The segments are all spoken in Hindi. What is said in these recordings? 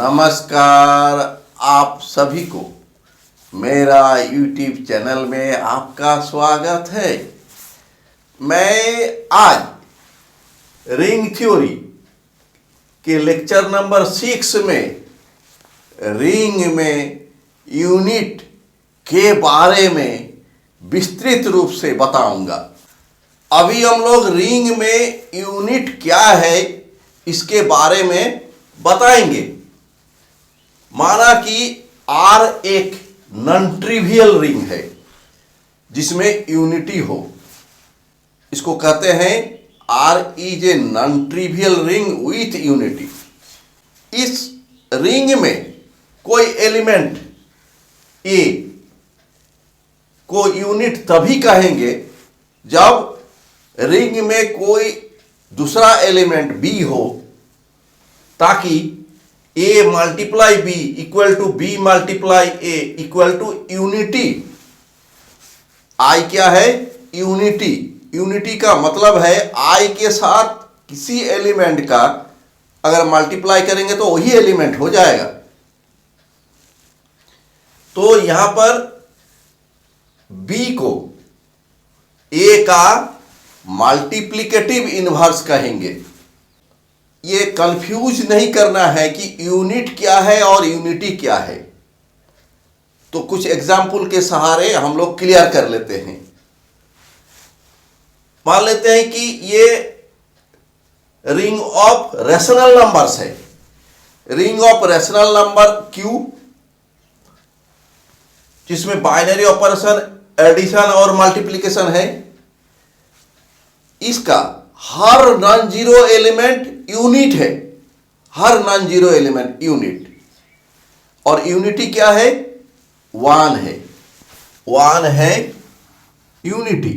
नमस्कार आप सभी को मेरा YouTube चैनल में आपका स्वागत है। मैं आज रिंग थ्योरी के लेक्चर नंबर 6 में रिंग में यूनिट के बारे में विस्तृत रूप से बताऊंगा। अभी हम लोग रिंग में यूनिट क्या है इसके बारे में बताएंगे। माना कि R एक नॉन ट्रिवियल रिंग है जिसमें यूनिटी हो, इसको कहते हैं R is a non trivial ring with unity. इस रिंग में कोई एलिमेंट A को यूनिट तभी कहेंगे जब रिंग में कोई दूसरा एलिमेंट B हो, ताकि A multiply B equal to B multiply A equal to unity. I क्या है? यूनिटी। यूनिटी का मतलब है I के साथ किसी एलिमेंट का अगर मल्टीप्लाई करेंगे तो वही एलिमेंट हो जाएगा। तो यहां पर B को A का मल्टीप्लिकेटिव इनवर्स कहेंगे। ये कंफ्यूज नहीं करना है कि यूनिट क्या है और यूनिटी क्या है। तो कुछ एग्जाम्पल के सहारे हम लोग क्लियर कर लेते हैं। मान लेते हैं कि ये रिंग ऑफ रेशनल नंबर्स है। Ring of rational number Q जिसमें बाइनरी ऑपरेशन, एडिशन और मल्टीप्लिकेशन है। इसका हर नॉन जीरो एलिमेंट यूनिट है। हर नॉन जीरो एलिमेंट यूनिट। और यूनिटी क्या है? 1 है। 1 है यूनिटी।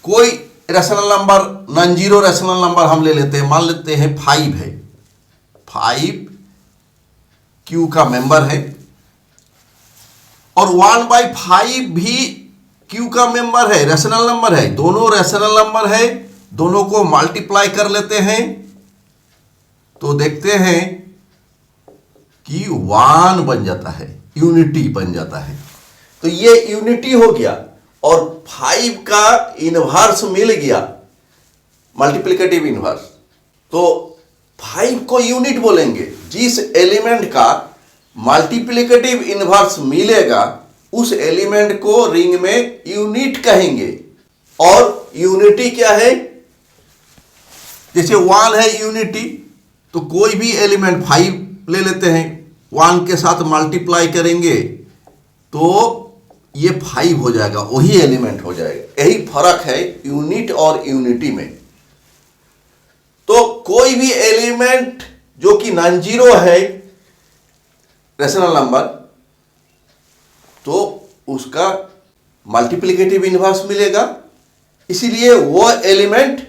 कोई rational number, non zero rational number हम ले लेते हैं। मान लेते हैं 5 है। 5 Q का मेंबर है और 1/5 भी Q का मेंबर है, रेशनल नंबर है। दोनों रेशनल नंबर है, दोनों को मल्टीप्लाई कर लेते हैं तो देखते हैं कि 1 बन जाता है, यूनिटी बन जाता है। तो ये यूनिटी हो गया और 5 का इनवर्स मिल गया, मल्टीप्लिकेटिव इनवर्स। तो 5 को यूनिट बोलेंगे। जिस एलिमेंट का मल्टीप्लिकेटिव इनवर्स मिलेगा उस एलिमेंट को रिंग में यूनिट कहेंगे। और यूनिटी क्या है? जैसे 1 है यूनिटी, तो कोई भी एलिमेंट 5 ले लेते हैं, 1 के साथ मल्टीप्लाई करेंगे तो ये 5 हो जाएगा, वही एलिमेंट हो जाएगा। यही फर्क है यूनिट और यूनिटी में। तो कोई भी एलिमेंट जो कि नॉन जीरो है रेशनल नंबर, तो उसका मल्टीप्लिकेटिव इनवर्स मिलेगा, इसीलिए वो एलिमेंट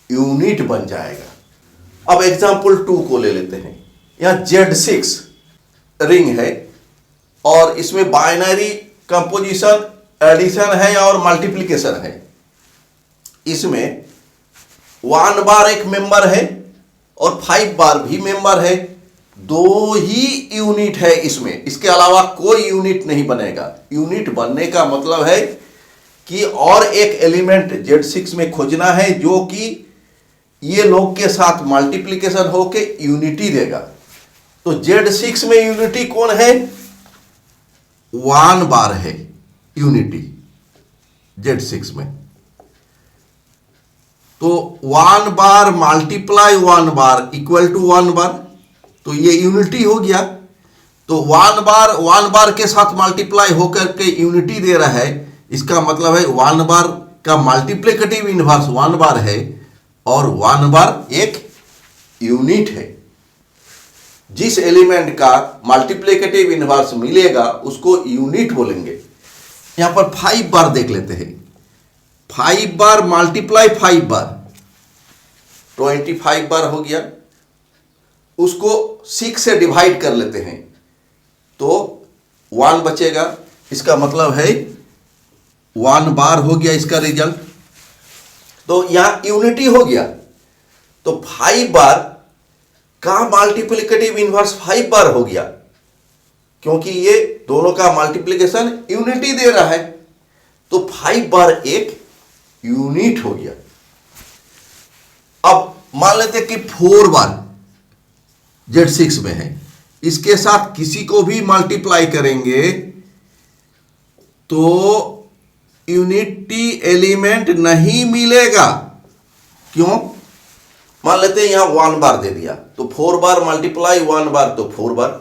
यूनिट बन जाएगा। अब एग्जांपल 2 को ले लेते हैं। यहां Z6 रिंग है और इसमें बाइनरी कंपोजिशन, एडिशन है और मल्टीप्लिकेशन है। इसमें 1 बार एक मेंबर है और 5 बार भी मेंबर है। 2 ही यूनिट है इसमें, इसके अलावा कोई यूनिट नहीं बनेगा। यूनिट बनने का मतलब है कि और एक एलिमेंट Z6 में खोजना है जो कि ये लोग के साथ मल्टीप्लिकेशन होके यूनिटी देगा। तो Z6 में यूनिटी कौन है? 1 बार है यूनिटी Z6 में। तो 1 बार मल्टीप्लाई 1 बार इक्वल टू 1 बार, तो ये यूनिटी हो गया। तो 1 बार के साथ मल्टीप्लाई होकर के यूनिटी दे रहा है। इसका मतलब है 1 बार का मल्टीप्लिकेटिव इनवर्स 1 बार है और 1 बार एक यूनिट है। जिस एलिमेंट का मल्टीप्लिकेटिव इनवर्स मिलेगा उसको यूनिट बोलेंगे। यहां पर 5 बार देख लेते हैं। 5 बार मल्टीप्लाई 5 बार 25 बार हो गया। उसको 6 से डिवाइड कर लेते हैं तो 1 बचेगा। इसका मतलब है 1 बार हो गया इसका रिजल्ट। तो यहां यूनिटी हो गया। तो 5 बार का मल्टीप्लिकेटिव इनवर्स 5 बार हो गया, क्योंकि ये दोनों का मल्टीप्लिकेशन यूनिटी दे रहा है, तो 5 बार एक यूनिट हो गया। अब मान लेते हैं कि 4 बार Z6 में है, इसके साथ किसी को भी मल्टीप्लाई करेंगे तो यूनिटी एलिमेंट नहीं मिलेगा। क्यों? मान लेते हैं यहां 1 बार दे दिया, तो 4 बार मल्टीप्लाई 1 बार तो 4 बार,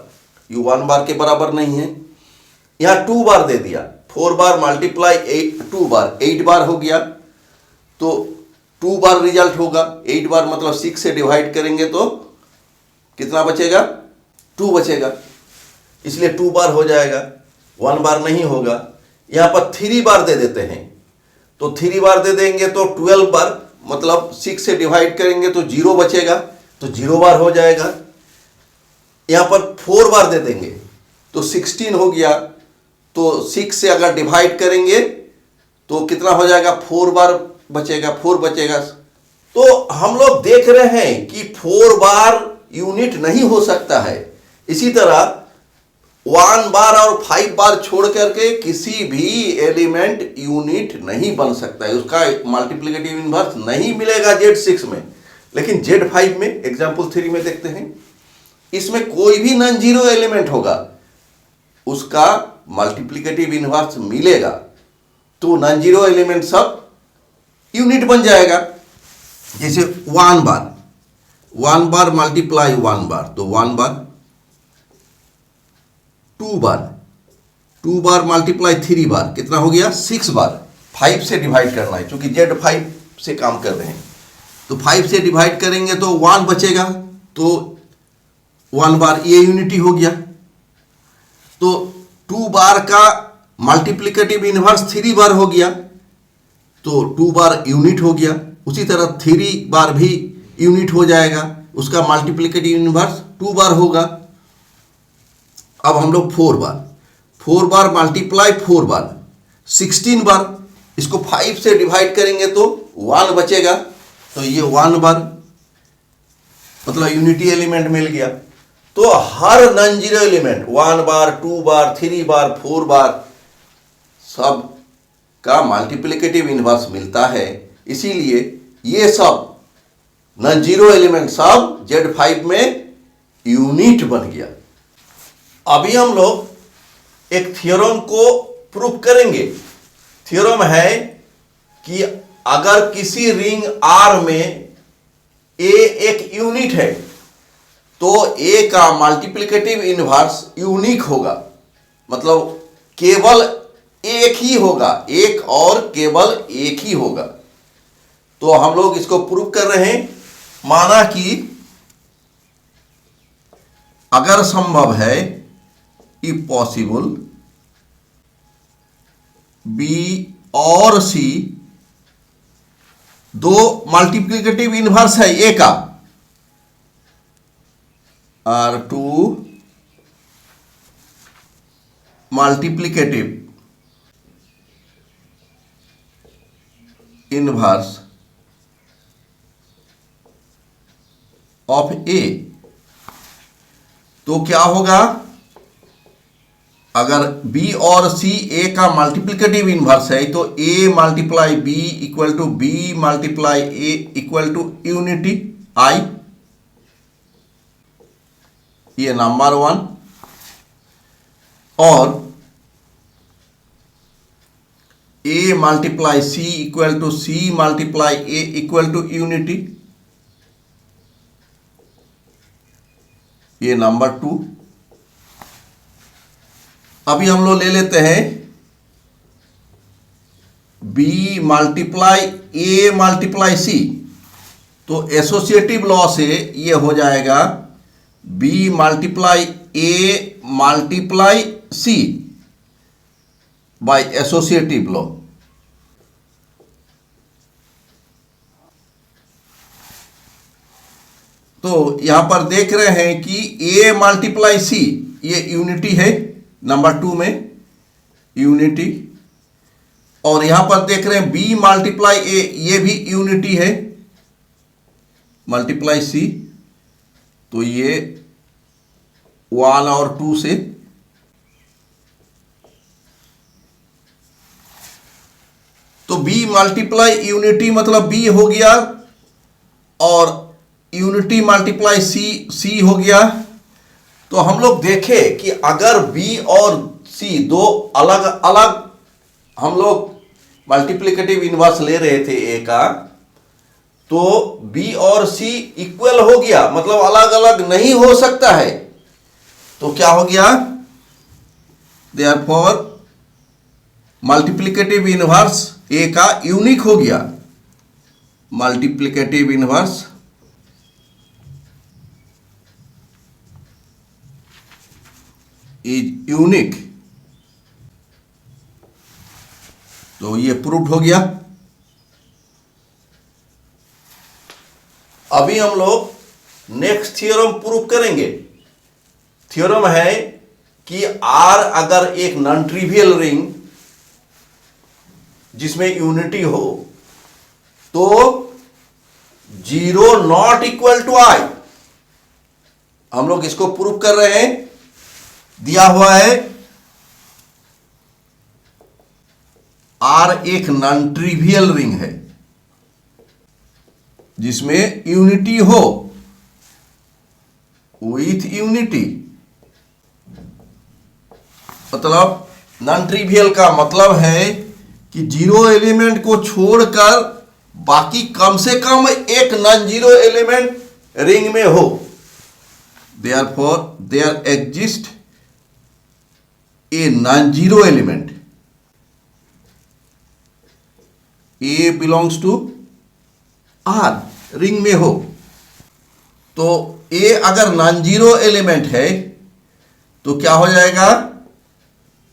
ये 1 बार के बराबर नहीं है। यहां 2 बार दे दिया, 4 बार मल्टीप्लाई 2 बार 8 बार हो गया, तो 2 बार रिजल्ट होगा। 8 बार मतलब 6 से डिवाइड करेंगे तो कितना बचेगा? 2 बचेगा, इसलिए 2 बार हो जाएगा, 1 बार नहीं होगा। यहां पर 3 बार दे देते हैं, तो 3 बार दे देंगे तो 12 बार मतलब 6 से डिवाइड करेंगे तो 0 बचेगा, तो 0 बार हो जाएगा। यहां पर 4 बार दे देंगे तो 16 हो गया, तो 6 से अगर डिवाइड करेंगे तो कितना हो जाएगा? 4 बार बचेगा, 4 बचेगा। तो हम लोग देख रहे हैं कि 4 बार यूनिट नहीं हो सकता है। इसी तरह 1 बार और 5 बार छोड़ करके किसी भी एलिमेंट यूनिट नहीं बन सकता है, उसका मल्टीप्लिकेटिव इनवर्स नहीं मिलेगा Z6 में। लेकिन Z5 में एग्जाम्पल 3 में देखते हैं, इसमें कोई भी नॉन जीरो एलिमेंट होगा उसका मल्टीप्लिकेटिव इनवर्स मिलेगा, तो नॉन जीरो एलिमेंट सब यूनिट बन जाएगा। जैसे 1 बार मल्टीप्लाई 1 बार तो 1 बार, 2 बार मल्टीप्लाई 3 बार कितना हो गया? 6 बार। 5 से डिवाइड करना है, क्योंकि Z5 से काम कर रहे हैं, तो 5 से डिवाइड करेंगे तो 1 बचेगा, तो 1 बार ये यूनिटी हो गया। तो 2 बार का मल्टीप्लिकेटिव इनवर्स 3 बार हो गया, तो 2 बार यूनिट हो गया। उसी तरह 3 बार भी यूनिट हो जाएगा, उसका मल्टीप्लिकेटिव इनवर्स 2 बार होगा। अब हम लोग 4 बार मल्टीप्लाई 4 बार 16 बार, इसको 5 से डिवाइड करेंगे तो 1 बचेगा, तो ये 1 बार मतलब यूनिटी एलिमेंट मिल गया। तो हर नॉन जीरो एलिमेंट 1 बार 2 बार 3 बार 4 बार सब का मल्टीप्लिकेटिव इनवर्स मिलता है, इसीलिए ये सब नॉन जीरो एलिमेंट सब Z5 में यूनिट बन गया। अभी हम लोग एक थ्योरम को प्रूव करेंगे। थ्योरम है कि अगर किसी रिंग R में A एक यूनिट है तो A का मल्टीप्लिकेटिव इनवर्स यूनिक होगा, मतलब केवल एक ही होगा, एक और केवल एक ही होगा। तो हम लोग इसको प्रूव कर रहे हैं। माना कि अगर संभव है, इफ पॉसिबल, B और C दो मल्टीप्लिकेटिव इनवर्स है A का, R2 multiplicative inverse of A, तो क्या होगा? अगर B और C A का मल्टीप्लिकेटिव इनवर्स है तो A multiply B equal to B multiply A equal to unity I, ये नंबर 1। और A multiply C equal to C multiply A equal to unity, ये नंबर 2। अभी हम लोग ले लेते हैं B multiply A multiply C, तो एसोसिएटिव लॉ से ये हो जाएगा B multiply A multiply C by associative law. तो यहां पर देख रहे हैं कि A मल्टीप्लाई C ये यूनिटी है, नंबर 2 में यूनिटी, और यहां पर देख रहे हैं B मल्टीप्लाई A ये भी यूनिटी है, मल्टीप्लाई सी, तो ये 1 और 2 से, तो बी मल्टीप्लाई यूनिटी मतलब बी हो गया, और यूनिटी मल्टीप्लाई सी हो गया। तो हम लोग देखें कि अगर बी और सी दो अलग अलग हम लोग मल्टीप्लिकेटिव इनवर्स ले रहे थे ए का, तो बी और सी इक्वल हो गया, मतलब अलग अलग नहीं हो सकता है। तो क्या हो गया, देयरफॉर मल्टीप्लिकेटिव इनवर्स ए का यूनिक हो गया। मल्टीप्लिकेटिव इनवर्स इज यूनिक, तो ये प्रूव्ड हो गया। अभी हम लोग नेक्स्ट थ्योरम प्रूव करेंगे। थ्योरम है कि आर अगर एक नॉन ट्रिवियल रिंग जिसमें यूनिटी हो, तो 0 नॉट इक्वल टू आई। हम लोग इसको प्रूव कर रहे हैं। दिया हुआ है आर एक नॉन ट्रिवियल रिंग है जिसमें यूनिटी हो, विथ यूनिटी, मतलब नॉन ट्रिवियल का मतलब है कि 0 एलिमेंट को छोड़कर बाकी कम से कम एक नॉन जीरो एलिमेंट रिंग में हो। Therefore there exist a non zero element, a belongs to R ring में हो। तो ए अगर नॉन जीरो एलिमेंट है तो क्या हो जाएगा,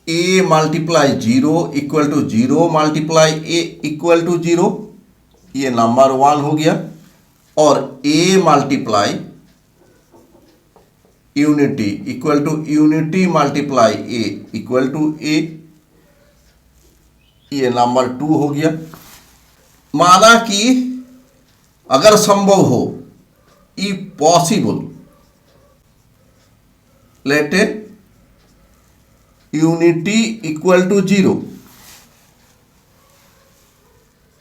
A multiply 0 equal to 0 multiply A equal to 0, ये नंबर 1 हो गया। और A multiply unity equal to unity multiply A equal to A, ये नंबर 2 हो गया। माना कि अगर संभव हो, if possible, let a unity equal to 0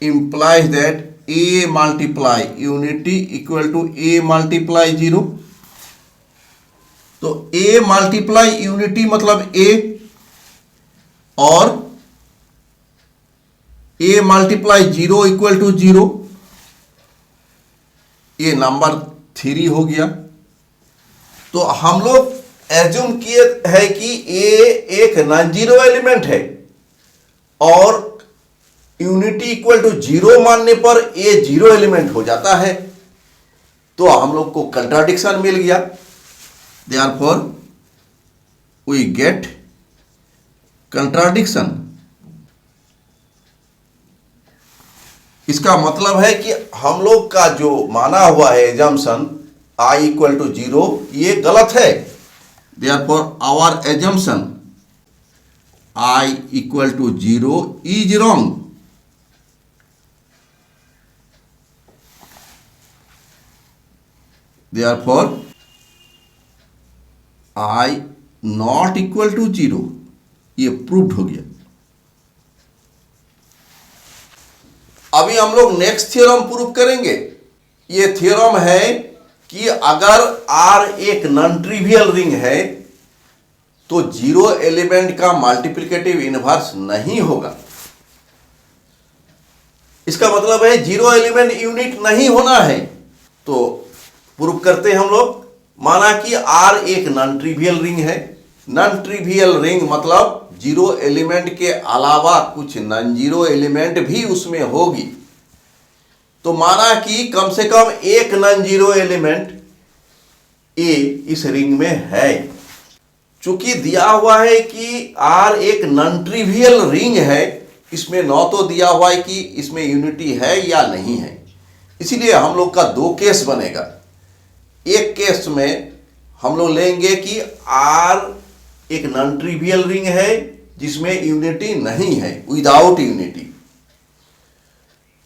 implies that a multiply unity equal to a multiply 0। तो a मल्टीप्लाई यूनिटी मतलब a, और a मल्टीप्लाई 0 इक्वल टू 0, ये नंबर 3 हो गया। तो हम लोग एज्यूम किए है कि a एक नॉन जीरो एलिमेंट है, और यूनिटी इक्वल टू 0 मानने पर a जीरो एलिमेंट हो जाता है। तो हम लोग को कंट्राडिक्शन मिल गया। Therefore we get contradiction। इसका मतलब है कि हम लोग का जो माना हुआ है एजम्पशन i इक्वल टू 0, ये गलत है। Therefore our assumption i equal to 0 is wrong। Therefore i not equal to 0, ये प्रूव्ड हो गया। अभी हम लोग नेक्स्ट थ्योरम प्रूव करेंगे। ये थ्योरम है कि अगर r एक नॉन ट्रिवियल रिंग है तो 0 एलिमेंट का मल्टीप्लिकेटिव इनवर्स नहीं होगा। इसका मतलब है 0 एलिमेंट यूनिट नहीं होना है। तो प्रूव करते हैं हम लोग। माना कि R एक नॉन ट्रिवियल रिंग है। नॉन ट्रिवियल रिंग मतलब 0 एलिमेंट के अलावा कुछ नॉन जीरो एलिमेंट भी उसमें होगी। तो माना कि कम से कम एक नॉन जीरो एलिमेंट A इस रिंग में है। चूंकि दिया हुआ है कि R एक नॉन ट्रिवियल रिंग है, इसमें न तो दिया हुआ है कि इसमें यूनिटी है या नहीं है, इसीलिए हम लोग का 2 केस बनेगा। एक केस में हम लोग लेंगे कि R एक नॉन ट्रिवियल रिंग है जिसमें यूनिटी नहीं है, विदाउट यूनिटी।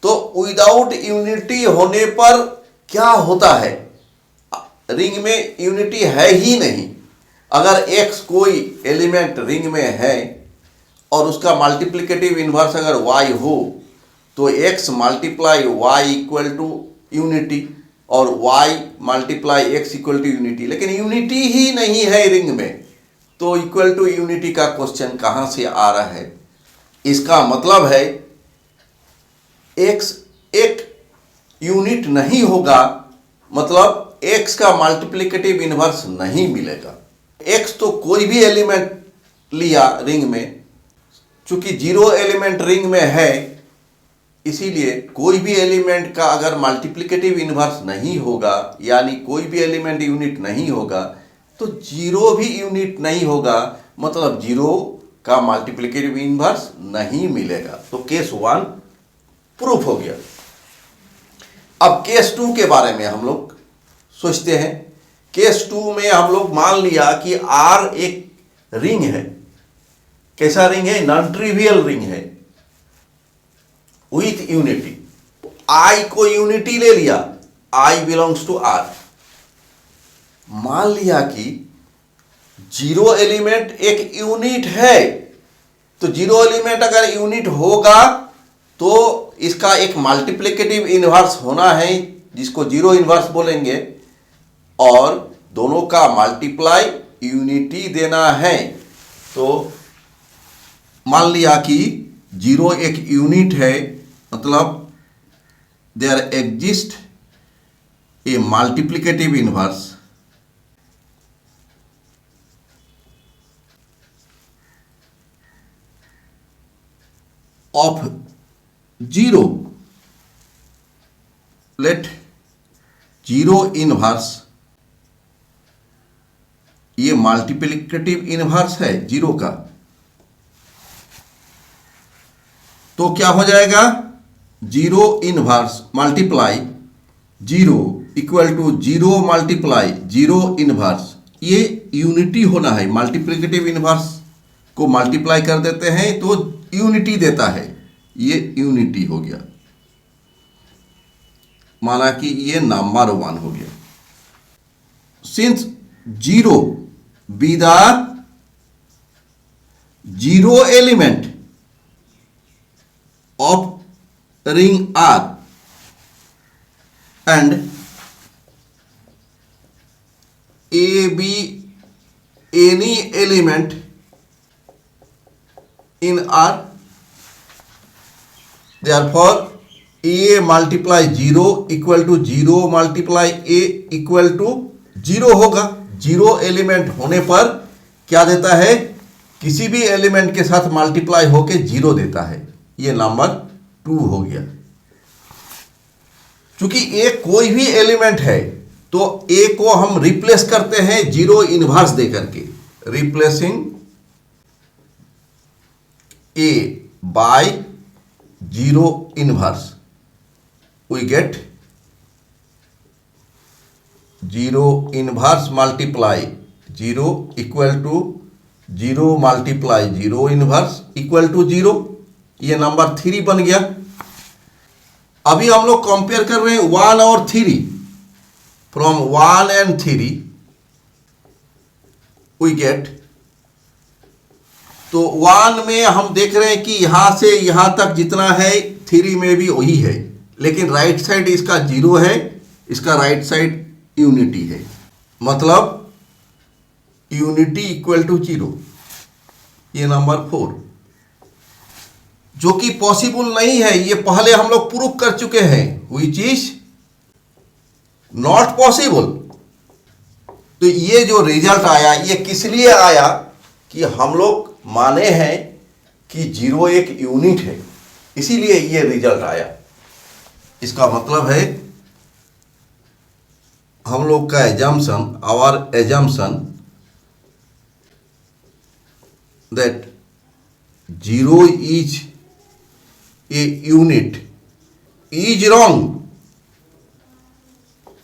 तो विदाउट यूनिटी होने पर क्या होता है, रिंग में यूनिटी है ही नहीं। अगर x कोई एलिमेंट रिंग में है और उसका मल्टीप्लिकेटिव इन्वर्स अगर y हो तो x multiply y equal to unity और y multiply x equal to unity, लेकिन यूनिटी ही नहीं है रिंग में, तो इक्वल टू यूनिटी का क्वेश्चन कहाँ से आ रहा है। इसका मतलब है x एक यूनिट नहीं होगा, मतलब x का मल्टीप्लिकेटिव इन्वर्स नहीं मिलेगा। x तो कोई भी एलिमेंट लिया रिंग में, चूंकि जीरो एलिमेंट रिंग में है इसीलिए कोई भी एलिमेंट का अगर मल्टीप्लिकेटिव इन्वर्स नहीं होगा, यानी कोई भी एलिमेंट यूनिट नहीं होगा, तो जीरो भी यूनिट नहीं होगा, मतलब जीरो का मल्टीप्लिकेटिव इन्वर्स नहीं मिलेगा। तो केस 1 प्रूफ हो गया। अब केस 2 के बारे में हम लोग सोचते हैं। केस 2 में हम लोग मान लिया कि R एक रिंग है। कैसा रिंग है? नॉन ट्रिवियल रिंग है विथ यूनिटी। I को यूनिटी ले लिया, I बिलोंग्स टू R। मान लिया कि जीरो एलिमेंट एक यूनिट है, तो जीरो एलिमेंट अगर यूनिट होगा तो इसका एक मल्टीप्लिकेटिव इन्वर्स होना है जिसको जीरो इन्वर्स बोलेंगे, और दोनों का मल्टीप्लाई यूनिटी देना है। तो मान लिया कि जीरो एक यूनिट है, मतलब there exist a multiplicative inverse of zero. Let zero inverse, ये मल्टीप्लिकेटिव इनवर्स है जीरो का, तो क्या हो जाएगा? Zero inverse multiply zero equal to zero multiply zero inverse. ये यूनिटी होना है, मल्टीप्लिकेटिव इनवर्स को मल्टीप्लाई कर देते हैं तो यूनिटी देता है, ये यूनिटी हो गया। माना कि ये नंबर 1 हो गया। Since zero be the zero element of ring R and A be any element in R, therefore A multiply zero equal to zero multiply A equal to zero होगा। जीरो एलिमेंट होने पर क्या देता है? किसी भी एलिमेंट के साथ मल्टीप्लाई होके जीरो देता है। ये नंबर 2 हो गया। चूंकि A कोई भी एलिमेंट है तो A को हम रिप्लेस करते हैं जीरो इनवर्स दे करके, replacing A by zero inverse, we get zero inverse multiply zero equal to zero multiply zero inverse equal to zero. ये नंबर 3 बन गया। अभी हम लोग कंपेयर कर रहे हैं 1 और 3। फ्रॉम 1 and 3 we get, तो 1 में हम देख रहे हैं कि यहां से यहां तक जितना है 3 में भी वही है, लेकिन राइट साइड इसका जीरो है, इसका राइट साइड यूनिटी है, मतलब यूनिटी इक्वल टू जीरो। ये नंबर 4 जो कि पॉसिबल नहीं है, ये पहले हम लोग प्रूव कर चुके हैं, विच इज नॉट पॉसिबल। तो ये जो रिजल्ट आया ये किस लिए आया कि हम लोग माने हैं कि जीरो एक यूनिट है, इसीलिए ये रिजल्ट आया। इसका मतलब है हम लोग का assumption, our assumption that zero is a unit is wrong.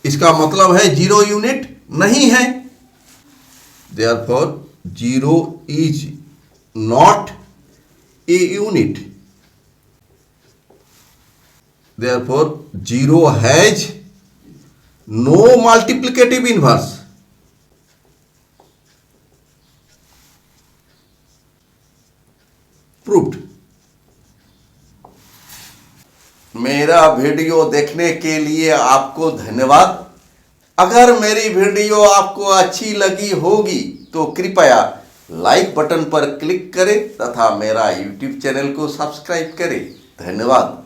इसका मतलब है जीरो यूनिट नहीं है, therefore zero is not a unit, therefore zero has no multiplicative inverse. Proved. मेरा वीडियो देखने के लिए आपको धन्यवाद। अगर मेरी वीडियो आपको अच्छी लगी होगी तो कृपया लाइक बटन पर क्लिक करें तथा मेरा YouTube चैनल को सब्सक्राइब करें। धन्यवाद।